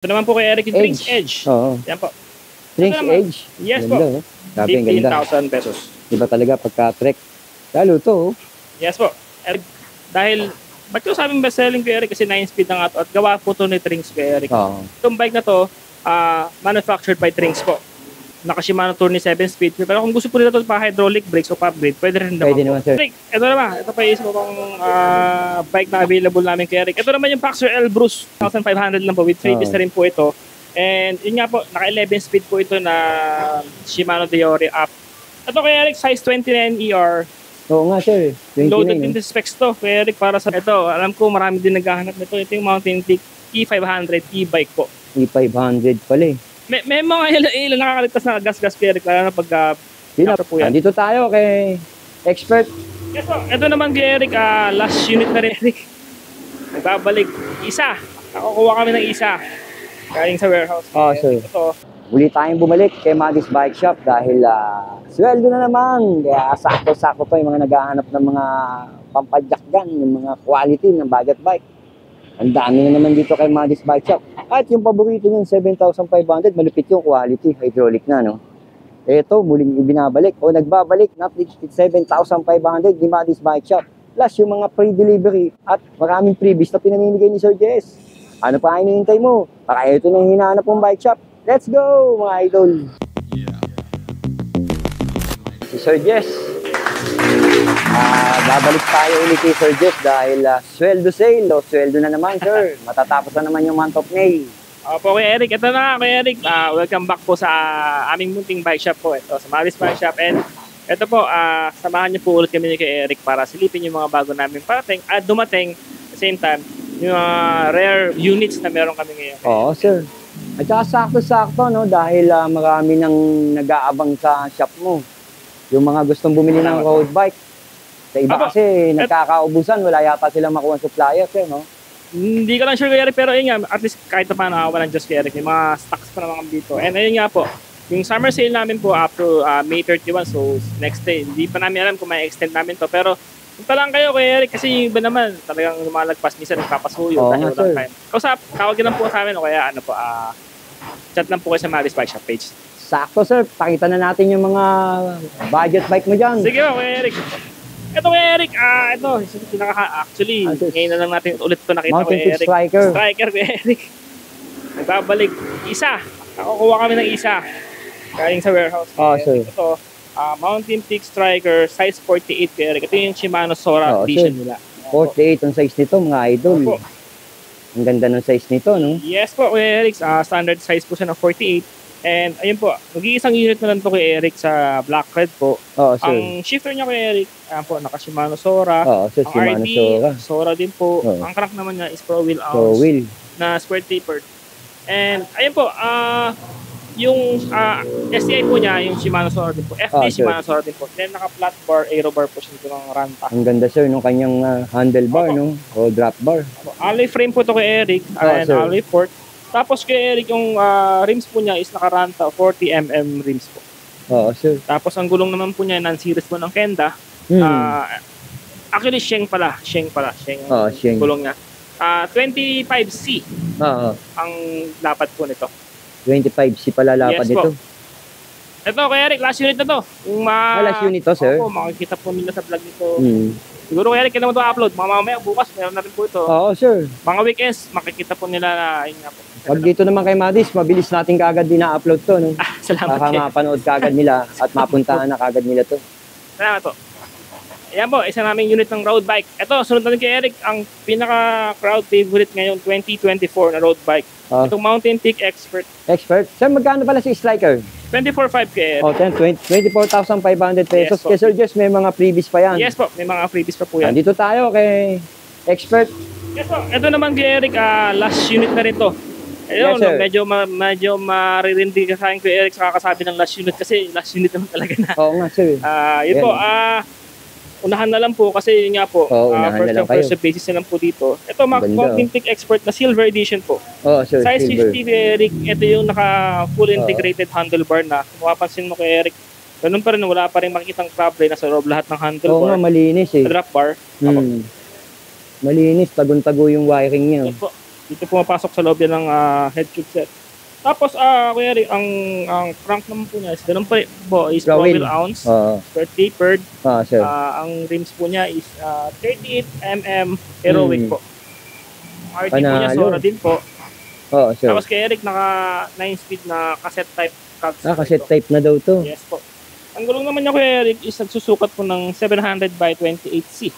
Ito naman po kay Eric yung Drinks Edge. Oo. Yan po. Drinks Edge. Yes ganda, po. Oh. Sabi ang ganda. 15,000 pesos. Iba talaga pagka-trek. Lalo to. Oh. Yes po. Eric, dahil, ba't ko sabing best-selling kay Eric kasi 9-speed na nga to at gawa po to ni Drinks kay Eric. Oo. Itong bike na to, manufactured by Drinks po. Naka-Shimano Tourney 7-speed. Pero kung gusto po nila ito pa hydraulic brakes o pa-upgrade, pwede rin naman. Pwede naman, sir. Eric, ito naman. Ito pa yung isa pang bike na available namin kay Eric. Ito naman yung Paxer L Bruce. 1,500 lang po. With freebies na rin po ito. And yun nga po, naka-11 speed po ito na Shimano Deore up. Ito kay Eric, size 29 ER. Oo nga, sir. 29, Loaded din the specs to kay Eric para sa ito. Alam ko marami din naghahanap nito. Ito yung Mountain Peak E500 e-bike po. E500 pala eh. May mga ilan nakakaligtas na gas-gas kay Eric. Lalo na pag po yan. Dito tayo kay Expert. Yes po. Ito naman kay Eric, last unit na rin Eric. Nagbabalik. Isa. Nakukuha kami ng isa. Galing sa warehouse. Sir. Ito. Muli tayong bumalik kay Madis Bike Shop dahil sweldo na naman. Kaya sakto-sakto pa yung mga naghahanap ng mga pampadjakgan, yung mga quality ng budget bike. Ang dami na naman dito kay Madis Bike Shop. At yung paborito yung 7,500, malupit yung quality, hydraulic na, no? Ito, muling ibinabalik o nagbabalik na 7,500 ni Madis Bike Shop. Plus yung mga pre-delivery at maraming freebies na pinamimigay ni Sir Jess. Ano pa hinihintay mo? Baka ito na yung hinahanap mong bike shop. Let's go, mga idol! Si Sir Jess. Babalik tayo ulit kay Sir Jess dahil sweldo sale o sweldo na naman, sir. Matatapos na naman yung month of May. Opo, kay Eric. Ito na kay Eric. Welcome back po sa aming munting bike shop po. Ito, sa Madis Bike Shop. And ito po, samahan niyo po ulit kami kay Eric para silipin yung mga bago namin parating at dumating at the same time yung mga rare units na meron kami ngayon. Oo, sir. At saka sakto-sakto, no? Dahil marami nang nag-aabang sa shop mo. Yung mga gustong bumili ng road bike. Sa iba kasi nagkakaubusan, wala yata silang makuha supplier, sir, no? Hindi ko lang sure kay Eric, pero ayun nga, at least kahit na paano walang Diyos kay Eric. May mga stocks pa naman dito. And ayun nga po, yung summer sale namin po up to May 31, so next day. Hindi pa namin alam kung may extend namin to, pero punta lang kayo kay Eric kasi yung iba naman talagang lumalagpas, minsan nagpapasuyo dahil walang time. Tawagin lang po sa amin o kaya ano po, chat lang po kayo sa Madis Bike Shop page. Sakto, sir. Pakita na natin yung mga budget bike mo dyan. Sige po, kay Eric. Ito kay Eric, actually, ngayon na lang natin ulit ito nakita Mountain kay Eric. Striker. Striker kay Eric. Nagbabalik. Isa. Nakukuha kami ng isa. Galing sa warehouse. Sir. Ito, Mountain Peak Striker, size 48 kay Eric. Ito yung Shimano Sora edition nila. 48 ang size nito, mga idol. Opo. Ang ganda ng size nito, no? Yes po, kay Eric. Standard size po siya ng 48. And ayun po, mag-iisang unit na lang po kay Eric sa Black Red po. Oo, sir. Ang shifter niya kay Eric, ayan po, naka-Shimano Sora. Oo, sir, ang Shimano RD, Sora. Sora din po. Oo. Ang crank naman niya is Pro Wheel Pro wheel. na square tapered. And ayun po, yung STI po niya, yung Shimano Sora din po. FD Shimano Sora din po. Then naka-flat bar, aero bar po siya dito ng Ranta. Ang ganda, sir, nung kanyang handlebar, no? O drop bar. Alloy frame po to kay Eric, and sir. alloy fork. Tapos kay Eric, yung rims po niya is naka-Ranta 40mm rims po. Oo, sir. Tapos ang gulong naman po niya, non-series po ng Kenda. Actually, Sheng pala. Sheng Sheng. gulong niya. 25C Oo. ang lapad po nito. 25C pala lapad nito. Ito kay Eric, last unit na to. Last unit to, sir? Opo, makikita po nila sa vlog nito. Siguro kay Eric, kailan mo ito upload? Mamaya, bukas, meron na rin po ito. Oo, sir. Mga weekends, makikita po nila na, ayun nga po. Pag dito naman kay Madis, mabilis natin kagad din na-upload to, no? Salamat Baka mapanood kagad nila at mapuntahan na kagad nila to. Salamat po. Ayan po, isa naming unit ng road bike. Ito, sunod natin kay Eric, ang pinaka-crowd favorite ngayon, 2024 na road bike. Itong Mountain Peak Expert. Sir, magkano pala si Striker? 24,500 kay Eric. 24,500 pesos. Yes, po. Kay Sir Jess, may mga freebies pa yan. Yes po, may mga freebies pa po yan. Dito tayo kay Expert. Yes po, ito naman kay Eric, last unit na rin to. Ayun, Yes, sir. medyo maririndi ka sa akin kay Eric sa kakasabi ng last unit kasi last unit naman talaga na. Oo nga, sir. Yun po, unahan na lang po kasi yun nga po, first basis na lang po dito. Ito, Mountain Peak Expert na Silver Edition po. Oo, sir. Size Silver. 50 kay Eric, ito yung naka-full integrated handlebar na. Kung mapapansin mo kay Eric, ganun pa rin, wala pa rin makikitang problem na sa loob lahat ng handlebar. Oo nga, malinis eh. Drop bar. Malinis, tagun-tago yung wiring niya. Ito po. Dito pumapasok sa loob yan ng head tube set. Tapos, Kuya Eric, ang crank naman po niya is ganun po is Gawin. 12 ounce, Oo. square tapered. Sir. Ang rims po niya is 38mm heroic po. RT po niya, Panalo. Sora din po. Oo, sir. Tapos kay Eric, naka 9-speed na cassette type cogs. Cassette type na daw to. Yes po. Ang gulong naman niya, Kuya Eric, is nagsusukat po ng 700 by 28C.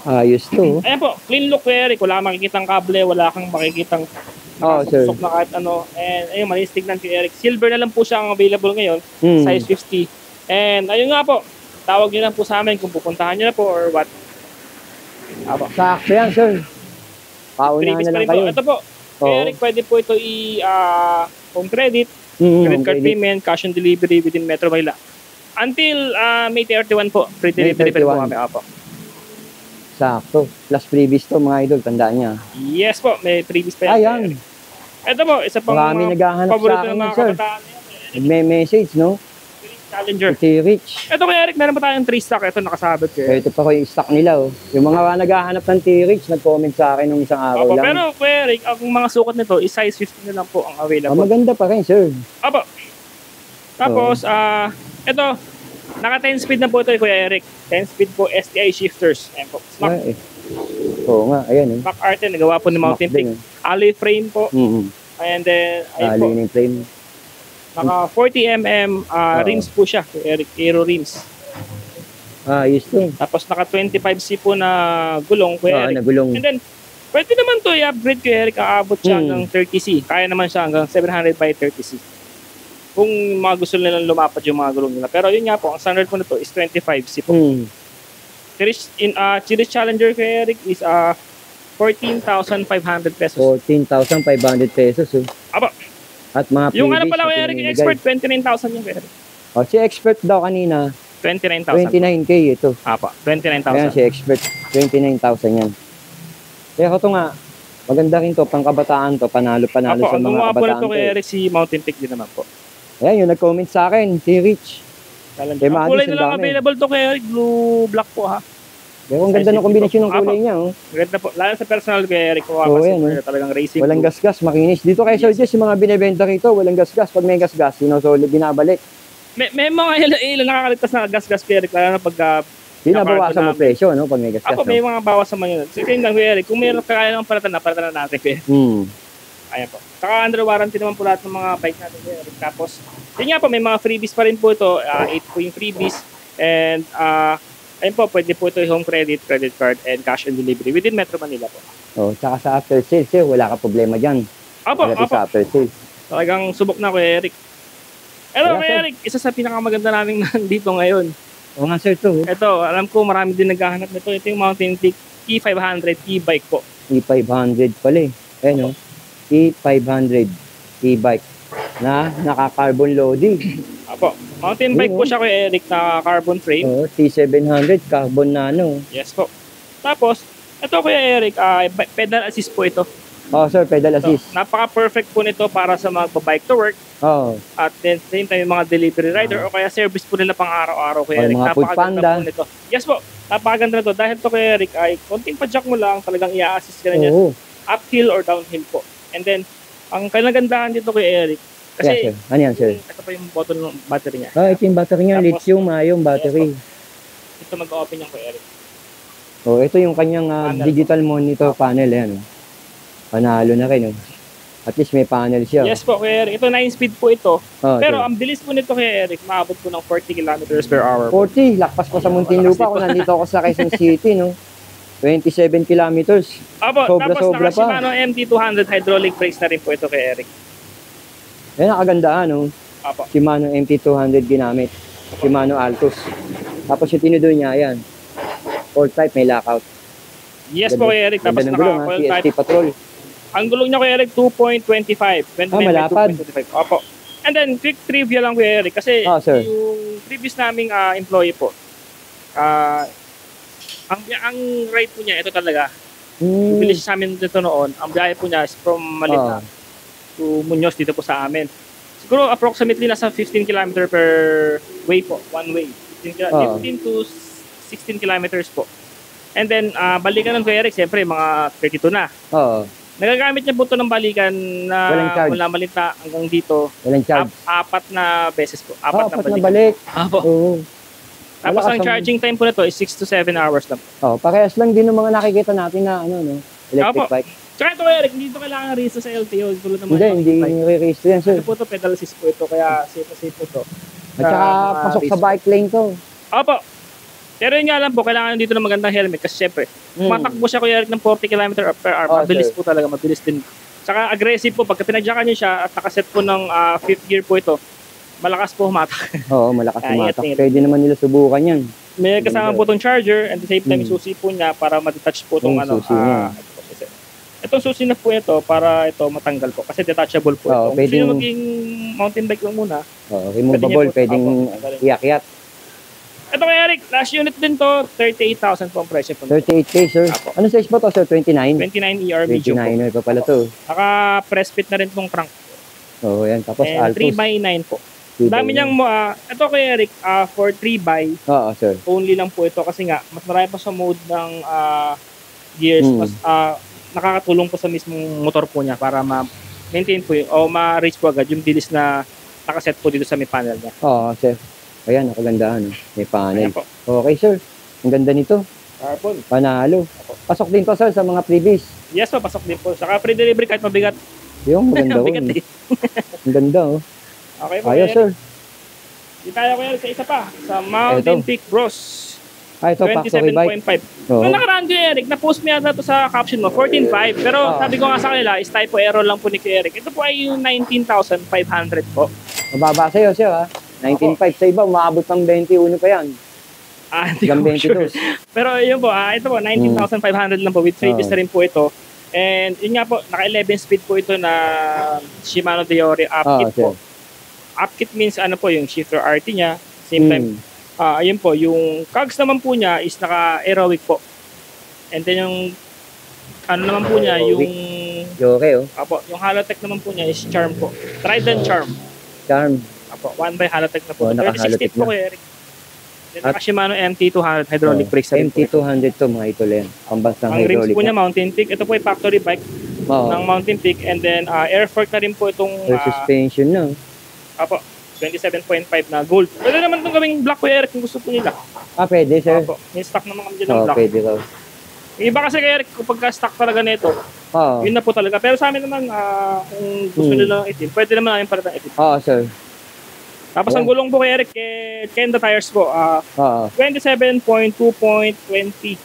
Ayos to. Ayan po, clean look, Kuya Eric. Wala kang makikitang kable, wala kang makikitang Sir. susok na kahit ano. And ayun, malinis tignan, Kuya Eric. Silver na lang po siya ang available ngayon, size 50. And ayun nga po, tawag niyo lang po sa amin kung pupuntahan niyo na po or what. Apo. Sakto yan, sir. Paunahan Previous na pa lang rin po. kayo. Ito po, Kuya Eric, pwede po ito home credit, credit card payment, cash on delivery within Metro Manila. Until May 31 po, free delivery pa rin po 31. kami. Apo. Sakto. Plus previous to, mga idol. Tandaan niya. Yes po, may previous pa Ayan. Ito po, isa pang Marami naghahanap sa paborito akin ng mga yan, sir. kabataan. Nagme-message, no? Challenger. Iti Rich. Ito Kuya Eric, meron pa tayong 3 stock. Ito nakasabit ko. Ito pa ko yung stock nila, oh. Yung mga naghahanap ng T-Rich, nag-comment sa akin nung isang araw Opo, lang. pero Kuya Eric, ang mga sukat nito is size 50 na lang po ang available. Maganda pa rin, sir. Opo. Tapos, ito, naka 10 speed na po ito, Kuya Eric. 10 speed po, STI shifters. Ayan po. Smack. Oo nga, ayan, eh. Smack arte, nagawa po ni Mountain Peak. Alloy frame po. And then, ayun po. Aluminum frame. Naka 40mm rims po siya, Kuya Eric. Aero rims. Ayos to. Tapos naka 25C po na gulong, Kuya Eric. Nagulong. And then, pwede naman to i-upgrade, Kuya Eric. Aabot siya hanggang 30C. Kaya naman siya hanggang 700 by 30C. Kung mga gusto nilang lumapat yung mga gulong nila. Pero yun nga po, ang standard po nito is 25C po. Series Challenger, Kuya Eric, is 14,500 pesos. 14,500 pesos, oh. Aba, At mga yung ano freebies pala, na Kuya Eric, yung pinamimigay. expert, 29,000 yung Kuya Eric. Si expert daw kanina, 29,000. 29K ito. Apa, Ayan 29,000. si expert, 29,000 yan. Kaya ito nga, maganda rin to, pangkabataan to, panalo-panalo Apo, sa ang mga gumawa po kabataan nito, to. Kuya Eric, si Mountain Peak din naman po. Ayan, yung nag-comment sa akin, si Rich. Challenger. Kay Ang kulay Madis, na lang ang dami. available to, Kuya Eric, blue black po ha. Pero ang ganda ng kombinasyon ng kulay niya, oh. Ganda po. Lalo sa personal, Kuya Eric, kuha Oo, kasi yan, po, eh. talagang racing. Walang blue. gasgas, makinis. Dito kay Sir Jess, yung mga binibenta rito, walang gasgas. Pag may gasgas, sinusolid, binabalik. May mga ilan nakakaligtas na gas-gas, Kuya Eric, lalo na pag Binabawasan mo namin. presyo, no? Pag may gasgas. Ako, may mga bawas sa mga yun. So, yun lang, Kuya Eric, kung mayroon kaya naman paratan na natin, Kuya. Ayan po. Saka under warranty naman po lahat ng mga bike natin, Kuya Eric. Tapos, yun nga po, may mga freebies pa rin po ito. 8 po yung freebies. And, ayun po, pwede po ito yung home credit, credit card, and cash on delivery within Metro Manila po. Oh, tsaka sa after sales, eh, wala ka problema dyan. Opo, Pagdating opo. sa after sales. Talagang subok na, Kuya Eric. Ito, Kaya, Kuya sir. Eric, isa sa pinakamaganda namin dito ngayon. Oo nga, sir, to. Ito, alam ko marami din naghahanap nito. Ito yung Mountain Peak E500 e-bike po. E500 pala eh. Ayan, oh. E500 e-bike na naka-carbon loading. Apo, mountain bike Oo. po siya, Kuya Eric, na carbon frame. Oh, T700 carbon nano. Yes po. Tapos, ito, Kuya Eric, pedal assist po ito. Oh, sir, pedal assist. Napaka-perfect po nito para sa mga bike to work Oh, at then same time yung mga delivery rider o kaya service po nila pang araw-araw, Kuya O, Eric. mga food Napakaganda panda. po nito. Yes po, napakaganda nito. Dahil to, Kuya Eric, ay konting padjak mo lang, talagang i-assist ka na niya. oo. Uphill or downhill po. And then, ang kailangandahan dito, Kuya Eric, Yeah, kasi sir. Ano yan, sir? ito pa yung bottle ng battery niya. Ah, ito yung battery niya. Tapos, Lithium, yung battery. Ito mag-open yung, Kuya Eric. Oh, ito yung kanyang Panel. digital monitor panel. Yan. Panalo na rin. Oh. At least may panel siya. Yes po, Kuya Eric. Ito 9-speed po ito. Oh, Pero sir. ang bilis po nito, Kuya Eric, maabot po ng 40 kilometers per hour. 40, lakpas ko sa Muntinlupa kung nandito ako sa Quezon City, no? 27 kilometers. Apo, Sobra, tapos sobra naka pa. Shimano MT200 hydraulic brakes na rin po ito, Kuya Eric. Yan ang kagandahan, no? Apo. Shimano MT200 ginamit. Shimano Altos. Tapos yung tinudo niya, yan. Four type, may lockout. Yes po, Kuya Eric. Tapos Ganda ng gulong, ha? naka-coil CST type. Patrol. Ang gulong niya, Kuya Eric, 2.25. 29 by malapad. 2.25. Opo. And then, quick trivia lang, Kuya Eric. Kasi Sir. yung previous naming employee po, ang ride po niya, ito talaga. Bilis sa amin dito noon. Ang biyahe po niya is from Malita to Muñoz dito po sa amin. Siguro approximately nasa 15 km per way po, one way. 15 to 16 kilometers po. And then, balikan ng Kuya Eric, siyempre, mga 32 na. Oo. Nagagamit niya po ito ng balikan na Walang charge. mula Malinta hanggang dito. Walang charge. Apat na beses po. Oh, Apat na apat na balik. balik. Apo. Oo. Tapos Wala ang kasang- charging time po nito is 6 to 7 hours lang. Oh, parehas lang din ng mga nakikita natin na ano, no? Electric Opo. bike. Tsaka ito, Eric, hindi ito kailangan register sa LTO. Tulad ng mga Hindi bike. nire-register yan, sir. Ito po ito, pedal assist po ito. Kaya safe na safe po ito. At saka mga pasok sa race. bike lane to. Opo. Pero yun nga lang po, kailangan dito ng magandang helmet. Kasi syempre, matakbo siya, Kuya Eric, ng 40 km per hour. Oh, Mabilis sir. po talaga, mabilis din. Tsaka aggressive po. Pagka pinadyakan niyo siya at nakaset po ng fifth gear po ito, malakas po humatak. Oo, malakas Kaya tumatak. ingat. Pwede naman nila subukan yan. May kasama po itong charger and the same time Mm. yung susi po niya para ma-detach po itong Yung susi niya. itong susi na po ito para ito matanggal po kasi detachable po Oo, ito. Kung gusto pwedeng- nyo maging mountain bike lang muna. Oo, removable, Pwede niya po- pwedeng Opo. iakyat. Ito kay Eric, last unit din to, 38,000 po ang presyo po. 38K, sir. Apo. Ano size ba to, sir? 29? 29 ER medium po. 29 pa pala to. Naka-press fit na rin itong crank. Oo, yan. Tapos And Altos. 3x9 po. Dami niyang, ito kay Eric, for 3x Oo, sir. only lang po ito kasi nga, mas marami pa sa mode ng gears, Hmm. mas nakakatulong po sa mismong motor po niya para ma-maintain po yun, o ma-reach po agad yung bilis na nakaset po dito sa may panel niya. Oo, sir. Ayan, nakagandahan. May panel. Ayan po. Okay, sir. Ang ganda nito. Carbon. Panalo. Pasok din to, sir, sa mga freebies. Yes po, pasok din po. Saka free delivery kahit mabigat. Yung maganda ko. Mabigat eh. Ang ganda, oh. Okay po, Ayos, Eric. sir. Di tayo kaya sa isa pa, sa Mountain Eto. Peak Bros. Ito, factory bike. 27.5. Oo. Nung nakaraan ko, Eric, na-post mo yata ito sa caption mo, 14.5. Pero Oo. sabi ko nga sa kanila, is typo error lang po ni Kuya Eric. Ito po ay yung 19,500 po. Mababa sa'yo, sir, ha? 19.5 sa iba, umabot ng 21 pa yan. Hindi Hanggang ko sure. 22. Pero yun po, ito po, 19,500 lang po with freebies Oo. na rin po ito. And yun nga po, naka 11 speed po ito na Shimano Deore upkit po. sir. Upkit means ano po, yung shifter RT niya. Same time, ayun po, yung cogs naman po niya is naka aerobic po. And then yung ano naman po niya, yung Okay, oh. yung Halotech naman po niya is Charm po. Trident Charm. Charm. Apo, 1 by Halotech na po. Oh, 36 naka-Halotech po na. kay Eric. Then At- naka Shimano MT200 hydraulic brakes na rin po. MT200 to, mga itol yan. Pambansang Ang rims hydraulic. po niya Mountain Peak. Ito po ay factory bike Oo. ng Mountain Peak. And then air fork na rin po itong Air suspension na. apo, 27.5 na gold. Pwede naman itong gawing black po Eric kung gusto po nila. Pwede, sir. Apo, may stock naman kami dyan ng Oo, black. pwede raw. Yung iba kasi kay Eric, kapag stock talaga nito, Oo. yun na po talaga. Pero sa amin naman, kung gusto nila ng itim, pwede naman namin palitan ng itim. Oo, sir. Tapos ang gulong po kay Eric, Kenda tires po, Oo. 27.2.20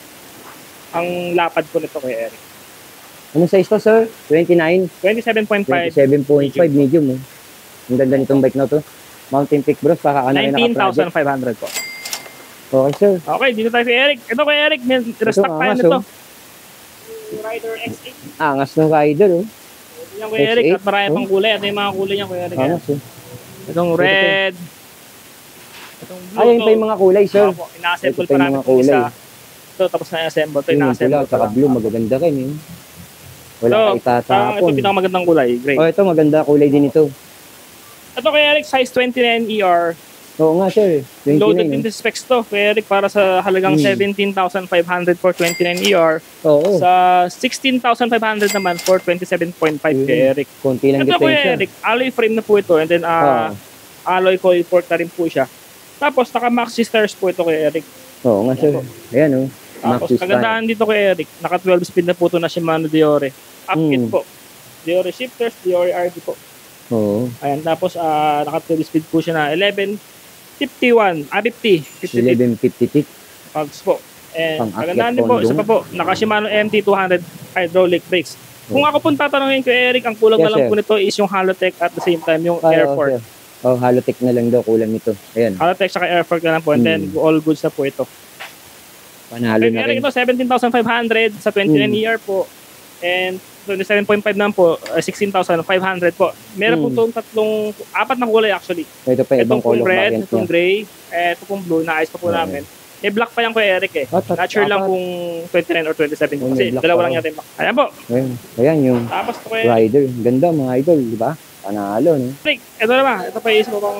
ang lapad po nito kay Eric. Anong size to, sir? 29? 27.5, 27.5 medium, oh. Ang ganda nitong bike na to. Mountain Peak Bros, baka ano yung naka-project. 19,500 po. Okay, sir. Okay, dito tayo kay Eric. Ito kay Eric, may restock tayo angas, nito. oh. Yung Rider X8. Angas ng rider, oh. Ito yung kay Eric, X8, at marami pang kulay. Ito yung mga kulay niya kay Eric. Angas, oh. Itong red. Itong blue. Ayun pa yung mga kulay, sir. Opo, ina-assemble Ito pa pa yung namin mga itong kulay. isa. Ito, tapos na-assemble. Ito, Yung ina-assemble pula, pa tsaka lang. blue, magaganda rin, eh. Wala Ito, ka itatapon. ito pinakamagandang kulay, gray. Oh, ito maganda kulay din ito. Ito kay Eric, size 29 ER. Oo nga, sir. Loaded 29, in the specs to. Kay Eric, para sa halagang 17,500 for 29 ER. Oo. Sa 16,500 naman for 27.5 kay Eric. Konti lang Ito kay diferensya. Eric, alloy frame na po ito. And then, alloy coil port na rin po siya. Tapos, naka-maxi stars po ito kay Eric. Oo nga, sir. Ayan, oh. Tapos, Maxi style. kagandahan dito kay Eric, naka 12 speed na po ito na Shimano Deore. Upkit po. Deore shifters, Deore RD po. Oo. Ayan, tapos naka 12 speed po siya na 1151, 50 feet 1150 tick. cogs po. And Pang-akyat kagandahan din po, pondong. isa pa po, naka Shimano MT200 hydraulic brakes. Kung ako pong tatanungin ko, Eric, ang kulang Yes, na lang sir. po nito is yung Halotech at the same time yung Ay, air oo, fork. sir. Oh, Halotech na lang daw kulang nito. Ayan. Halotech saka air fork na lang po and then all goods na po ito. Panalo Kaya na Eric, rin. ito 17,500 sa 29 ER po. And 27.5 naman po, 16,500 po. Meron po itong apat na kulay actually. Ito pa Itong ibang color pong red, variant itong niya. gray, ito pong blue, naayos pa po namin. May black pa yan kay Eric eh. Not sure lang kung 29 or 27 po. Oh, Kasi may black dalawa pa lang rin. yata yung black. Ayan po. Ayan yung Tapos ito kay rider. Ganda mga idol, di ba? Panalo, no? Eric. Ito naman. Ito pa yung isa pang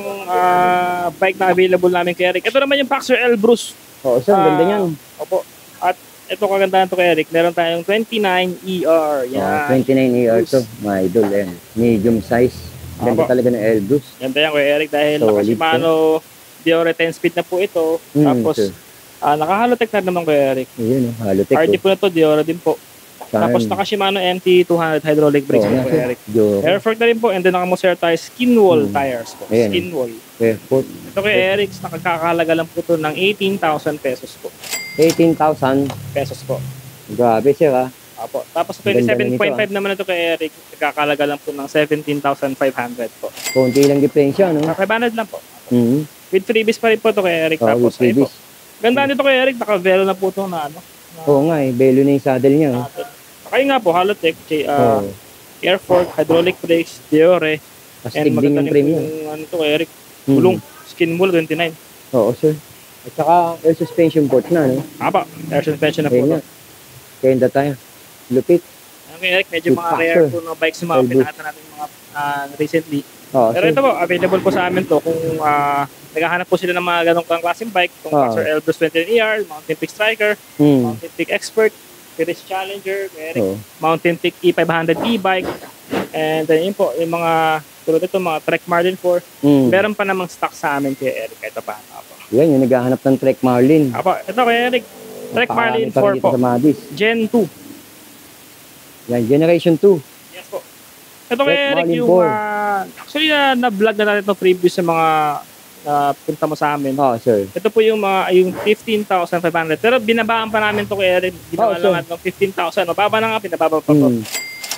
bike na available namin kay Eric. Ito naman yung Paxer L Bruce. Oo, sir. Ganda niyan. Opo. At ito kagandahan to kay Eric. Meron tayong 29ER. Yan. 29 ER to, mga idol. Ayan. Medium size. Ganda Apo. talaga ng Elbrus. Ganda yan kay Eric dahil Solid naka-Shimano Diore 10 speed na po ito. Tapos, sir. naka-Halotech na naman kay Eric. Ayun, Halotech. RD po na to, Diore din po. Tapos naka-Shimano MT200 hydraulic brakes po kay Eric. Air fork na rin po and then naka-Moser tires, skin wall tires po. Ayan. Skin wall. Airport. Ito kay Eric, nakakahalaga lang po to ng 18,000 pesos po. 18,000. Pesos po. Grabe sir ha. Apo. Tapos Ganda na 27.5 nito, naman ito kay Eric, nakakahalaga lang po ng 17,500 po. Konti lang diferensya, no? 500 lang po. Mhm. With freebies pa rin po ito kay Eric. Oh, Tapos, with ayun po. freebies. Ganda nito kay Eric, naka-velo na po ito na ano. Oo nga eh, belo na yung saddle niya. Oh. Kaya nga po, Halotech, Oo. air fork, hydraulic brakes, Diore, Astig din maganda yung rin premium. po yung ano ito kay Eric. Gulong, skin wool 29. Oo sir. At saka air suspension port na, no? Apa, air suspension na po Ayun ito. nga. Kaya tayo. Lupit. Ano kay Eric, medyo mga rare po na bikes yung mga Elbrus. pinakita natin mga recently. Oo Pero sir. ito po, available po sa amin to kung naghahanap po sila ng mga ganong klaseng bike, kung Boxer Elbrus 29ER, Mountain Peak Striker, Mountain Peak Expert, Series Challenger, Eric, Oo. Mountain Peak E500 e-bike, and then yun po, yung mga tulad ito, mga Trek Marlin 4, meron pa namang stock sa amin kay Eric, ito pa. Apo. Yan, yung naghahanap ng Trek Marlin. Apo, ito kay Eric, Trek Marlin 4 po, Sa Madis. Gen 2. Yan, Generation 2. Yes po. Ito kay Trek Eric Marlin yung, 4. actually na-vlog na natin ito previous sa mga punta mo sa amin. Oo sir. Ito po yung mga yung 15,500. Pero binabaan pa namin to kay Eric. Ginawa sir. lang natin ng 15,000. Mababa na nga, binababa pa po.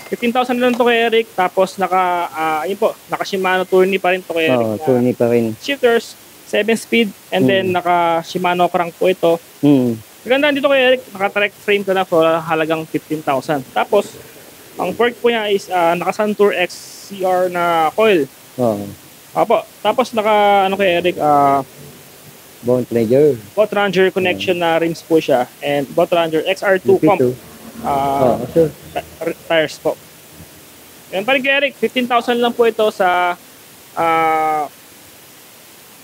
15,000 lang to kay Eric. Tapos ayun po, naka Shimano Tourney pa rin to kay Eric. Oo, Tourney pa rin. Shifters, 7 speed, and then naka Shimano crank po ito. Maganda dito kay Eric, naka-track frame ko na for halagang 15,000. Tapos, ang fork po niya is naka Suntour X CR na coil. Oo. Apo, tapos naka ano kay Eric, Bone Treasure. Boat Ranger connection na rims po siya and Boat Ranger XR2 pump Oo sir. tires po. Yan pa rin kay Eric, 15,000 lang po ito sa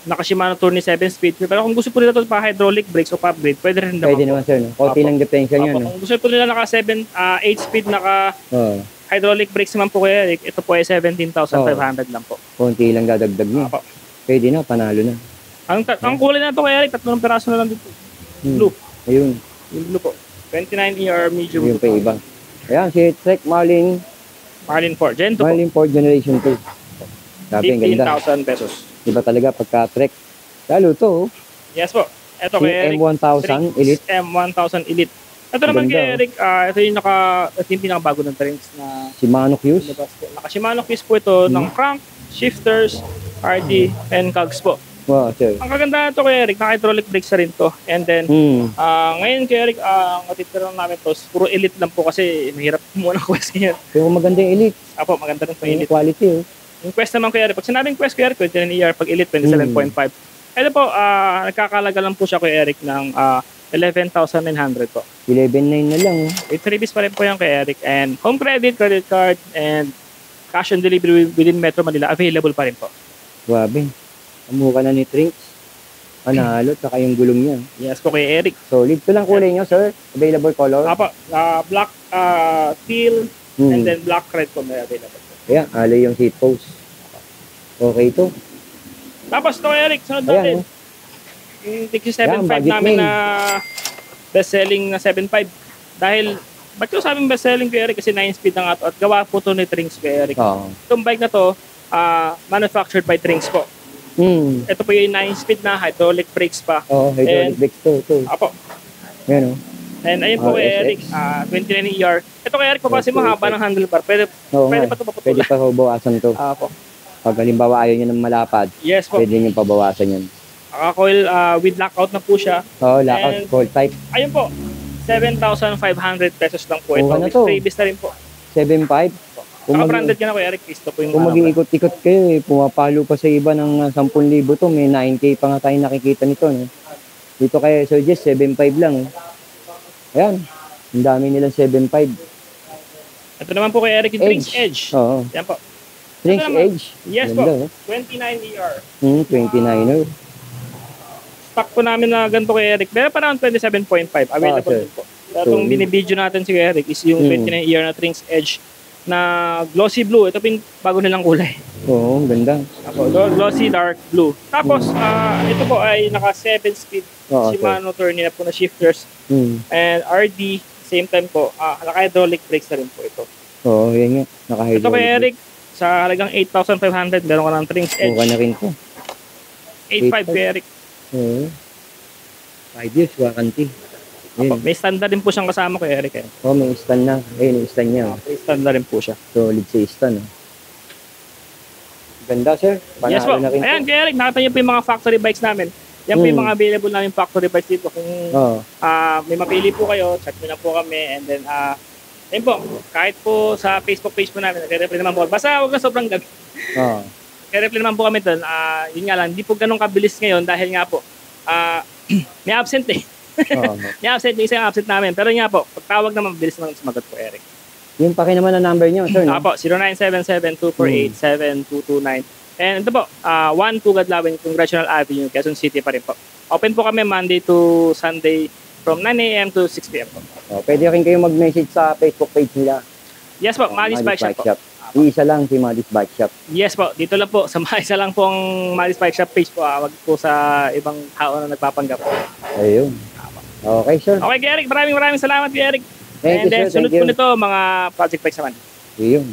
naka Shimano Tourney 7 speed. Pero kung gusto po nila ito pa hydraulic brakes o pa upgrade, pwede rin naman Pwede po. naman sir, no? Konti Apo. lang diferensya niya, no? Kung gusto po nila naka 8 speed naka Oo. hydraulic brakes naman po kay Eric, ito po ay 17,500 lang po. Konti lang dadagdag niya. Apo. Pwede na, panalo na. Ang kulay na ito kay Eric, 3 piraso na lang dito. Blue. Ayun. Yung blue po. 29ER medium. Yung pa iba. Ayan, si Trek Marlin. Marlin 4. Gen 2 po. Marlin 4 Generation 2. Sabi, ang ganda. 15,000 pesos. Iba talaga pagka-Trek. Lalo to, oh. Yes po. Ito kay Eric. M1000 Elite. M1000 Elite. Ito naman Ganda, kay Eric, ito yung pinakabago ng trains na Shimano Q's. lumabas po. Naka-Shimano Quiz po ito ng crank, shifters, RD, and cogs po. Wow, sir. Ang kagandahan ito kay Eric, naka-hydraulic brakes na rin to. And then, ngayon kay Eric, ang natitira namin to, puro Elite lang po kasi mahirap muna ng quest ngayon. Pero maganda yung Elite. Apo, maganda rin po Yung Elite. quality, oh. Yung quest naman kay Eric, pag sinabing quest kay Eric, 29ER, pag Elite, 27.5. Ito po, nagkakalaga lang po siya kay Eric ng 11,900 po. 11.9 na lang, oh. With freebies pa rin po yung kay Eric. And home credit, credit card, and cash on delivery within Metro Manila, available pa rin po. Grabe. Amuka na ni Trinks. Panalo, saka yung gulong niya. Yes po kay Eric. Solid. Ito lang kulay niyo, sir. Available color. Apo, black teal, and then black red po may available po. Ayan, alay yung seat post. Okay ito. Tapos ito kay Eric, sunod Ayan, natin. oh. Yung Tixi 7.5 budget namin main. na best-selling na 7.5. Dahil, ba't ko sabing best-selling kay Eric? Kasi 9-speed na nga ito. At gawa po ito ni Trinks kay Eric. Oo. Itong bike na to, manufactured by Trinks po. Ito po yung 9-speed na hydraulic brakes pa. Oo, hydraulic brakes to. Apo. Yan, oh. And ayun po kay Eric, 29ER. Ito kay Eric po kasi mahaba ng handlebar. Pwede pa ito Pwede paputulan. pa bawasan to. Apo. Pag halimbawa ayaw nyo ng malapad, Yes po. pwede nyo pabawasan yan. Coil with lockout na po siya. Oo, lockout, And- cold type. Ayun po. 7,500 pesos lang po ito. Mura na With to. freebies na rin po. 7.5. Naka-branded ka na kay Eric. Ito po yung Kung mag-iikot-ikot kayo, pumapalo pa sa iba ng 10,000 to, may 9K pa nga tayo nakikita nito. No? Dito kay Sir Jess, 7.5 lang. Ayan, ang dami nilang 7.5. Ito naman po kay Eric yung Trinks Edge. Oo. Yan po. Trinks Ito naman. Edge. Yes Ganda, po. oh. 29ER. 29er. Stock po namin na ganito kay Eric. Meron pa naman 27.5. Available sir. din po. Pero itong binibideo natin si Eric is yung 29 year na Trinx Edge na glossy blue. Ito po yung bago nilang kulay. Oo, ganda. Glossy dark blue. Tapos, ito po ay naka 7-speed Shimano turn nila po na shifters. And RD, same time po, naka-hydraulic brakes na rin po ito. Oo, yan nga. Naka-hydraulic. Ito kay Eric, sa halagang 8,500, meron ka ng Trinx Edge. Okay na rin po. 8,500 kay Eric. Oo. 5 years warranty. May stand na rin po siyang kasama kay Eric. Oo, may stand na. Ayun, yung stand niya. May stand na rin po siya. Solid sa stand. Ganda, sir. Panalo yes po. Na rin ayan, po. kay Eric, nakita niyo po yung mga factory bikes namin. Yan po yung mga available namin factory bikes dito. Kung may mapili po kayo, chat nyo na po kami. And then, ayun po, kahit po sa Facebook page po namin, nag-reply naman po. Basta huwag na sobrang gabi. Nag-reply naman po kami doon. Yun nga lang, hindi po ganun kabilis ngayon dahil nga po, may absent eh. May absent, yung isang absent namin. Pero yun nga po, pagtawag naman, bilis naman sumagot po, Eric. Yung paki naman ang number nyo, sir, no? Po, 0977-248-7229. And ito po, 1 Tugad Lawin, Congressional Avenue, Quezon City pa rin po. Open po kami Monday to Sunday from 9 a.m. to 6 p.m. po. Pwede rin kayo mag-message sa Facebook page nila. Yes po, Maddie's Bike Shop po. Isa lang si Maddie's Bike Shop. Yes po, dito lang po. Isa lang po ang Maddie's Bike Shop page po. Wag po sa ibang tao na nagpapanggap po. Ayun. Okay, sir. Okay, Eric. Maraming salamat, Eric. Thank you, sir. Sunod po nito, mga project bikes naman. Ayun.